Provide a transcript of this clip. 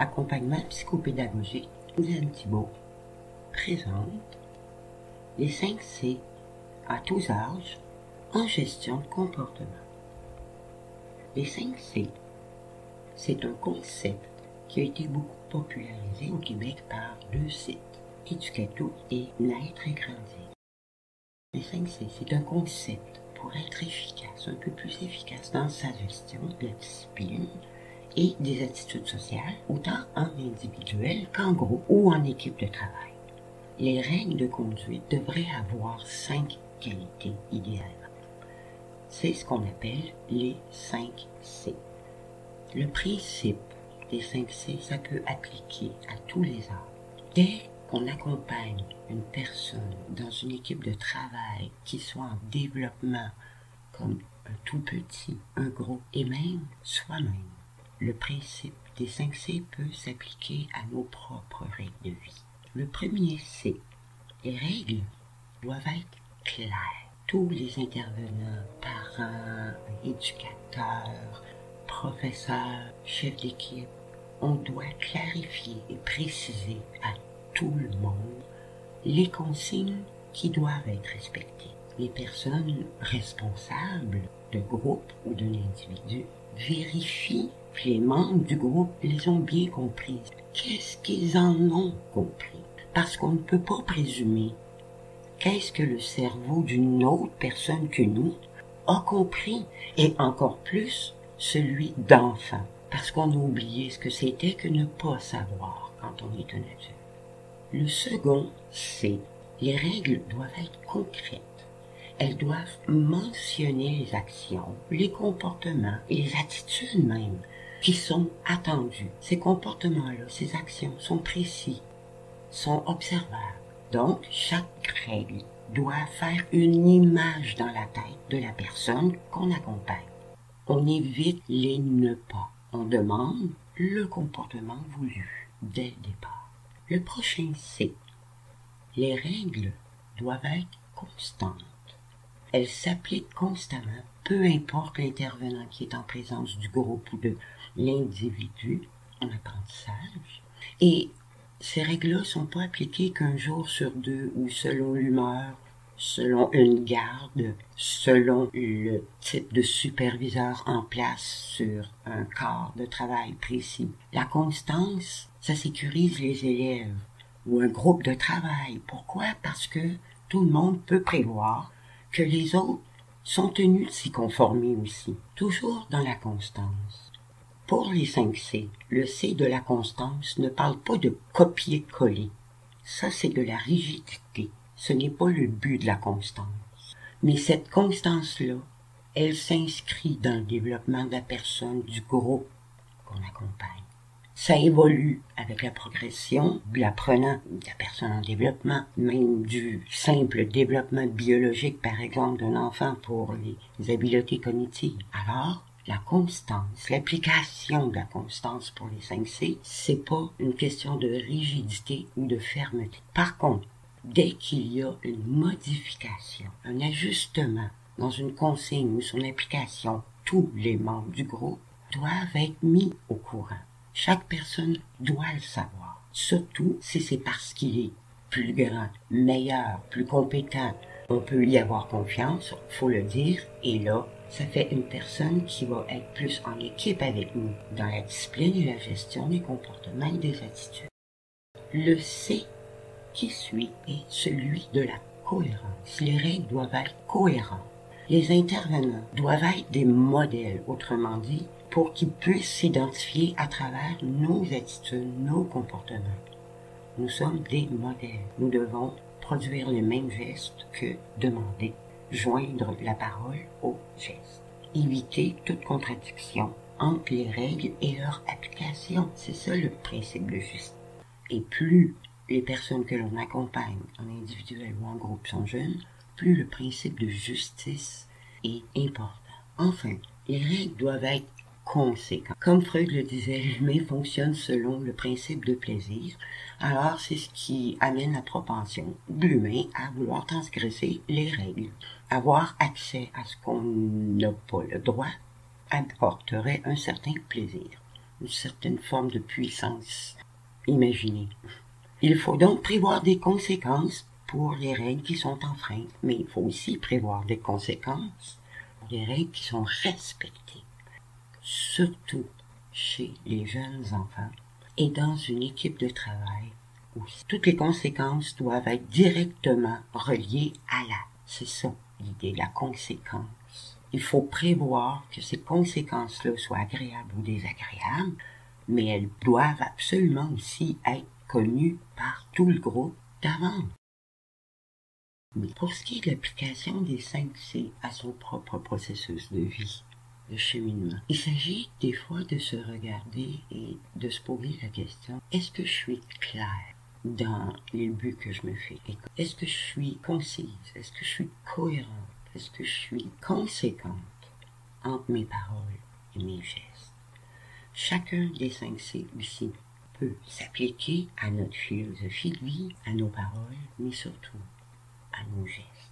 Accompagnement psychopédagogique, Diane Thibault présente les 5 C à tous âges en gestion de comportement. Les 5 C, c'est un concept qui a été beaucoup popularisé au Québec par 2 sites, Éducato et Naître et Grandir. Les 5 C, c'est un concept pour être efficace, un peu plus efficace dans sa gestion de la discipline et des attitudes sociales, autant en individuel qu'en groupe ou en équipe de travail. Les règles de conduite devraient avoir 5 qualités idéales. C'est ce qu'on appelle les 5 C. Le principe des 5 C, ça peut appliquer à tous les âges. Dès qu'on accompagne une personne dans une équipe de travail qui soit en développement, comme un tout petit, un gros, et même soi-même, le principe des 5 C peut s'appliquer à nos propres règles de vie. Le premier C, les règles doivent être claires. Tous les intervenants, parents, éducateurs, professeurs, chefs d'équipe, on doit clarifier et préciser à tout le monde les consignes qui doivent être respectées. Les personnes responsables de groupe ou d'un individu vérifient que les membres du groupe les ont bien comprises. Qu'est-ce qu'ils en ont compris? Parce qu'on ne peut pas présumer qu'est-ce que le cerveau d'une autre personne que nous a compris, et encore plus celui d'enfant, parce qu'on a oublié ce que c'était que ne pas savoir quand on est un adulte. Le second, c'est les règles doivent être concrètes. Elles doivent mentionner les actions, les comportements et les attitudes même qui sont attendus. Ces comportements-là, ces actions sont précis, sont observables. Donc, chaque règle doit faire une image dans la tête de la personne qu'on accompagne. On évite les ne pas. On demande le comportement voulu dès le départ. Le prochain C. Les règles doivent être constantes. Elles s'appliquent constamment, peu importe l'intervenant qui est en présence du groupe ou de l'individu en apprentissage. Et ces règles-là ne sont pas appliquées qu'un jour sur 2 ou selon l'humeur, selon une garde, selon le type de superviseur en place sur un corps de travail précis. La constance, ça sécurise les élèves ou un groupe de travail. Pourquoi? Parce que tout le monde peut prévoir que les autres sont tenus de s'y conformer aussi, toujours dans la constance. Pour les 5 C, le C de la constance ne parle pas de copier-coller. Ça, c'est de la rigidité. Ce n'est pas le but de la constance. Mais cette constance-là, elle s'inscrit dans le développement de la personne, du groupe qu'on accompagne. Ça évolue avec la progression de l'apprenant, de la personne en développement, même du simple développement biologique, par exemple, d'un enfant pour les habiletés cognitives. Alors, la constance, l'application de la constance pour les 5 C, c'est pas une question de rigidité ou de fermeté. Par contre, dès qu'il y a une modification, un ajustement dans une consigne ou son application, tous les membres du groupe doivent être mis au courant. Chaque personne doit le savoir, surtout si c'est parce qu'il est plus grand, meilleur, plus compétent. On peut y avoir confiance, faut le dire, et là, ça fait une personne qui va être plus en équipe avec nous dans la discipline et la gestion des comportements et des attitudes. Le C qui suit est celui de la cohérence. Les règles doivent être cohérentes. Les intervenants doivent être des modèles, autrement dit, pour qu'ils puissent s'identifier à travers nos attitudes, nos comportements. Nous sommes des modèles. Nous devons produire les mêmes gestes que demander, joindre la parole au geste. Éviter toute contradiction entre les règles et leur application. C'est ça le principe de justice. Et plus les personnes que l'on accompagne en individuel ou en groupe sont jeunes, plus le principe de justice est important. Enfin, les règles doivent être conséquentes. Comme Freud le disait, l'humain fonctionne selon le principe de plaisir. Alors, c'est ce qui amène la propension de l'humain à vouloir transgresser les règles. Avoir accès à ce qu'on n'a pas le droit apporterait un certain plaisir. une certaine forme de puissance imaginée. Il faut donc prévoir des conséquences pour les règles qui sont enfreintes, mais il faut aussi prévoir des conséquences pour les règles qui sont respectées, surtout chez les jeunes enfants et dans une équipe de travail où toutes les conséquences doivent être directement reliées à c'est ça l'idée, la conséquence. Il faut prévoir que ces conséquences-là soient agréables ou désagréables, mais elles doivent absolument aussi être connues par tout le groupe d'avant. Mais pour ce qui est de l'application des 5C à son propre processus de vie, de cheminement, il s'agit des fois de se regarder et de se poser la question, est-ce que je suis claire dans les buts que je me fais? Est-ce que je suis concise? Est-ce que je suis cohérente? Est-ce que je suis conséquente entre mes paroles et mes gestes? Chacun des 5C aussi peut s'appliquer à notre philosophie de vie, à nos paroles, mais surtout à nos gestes.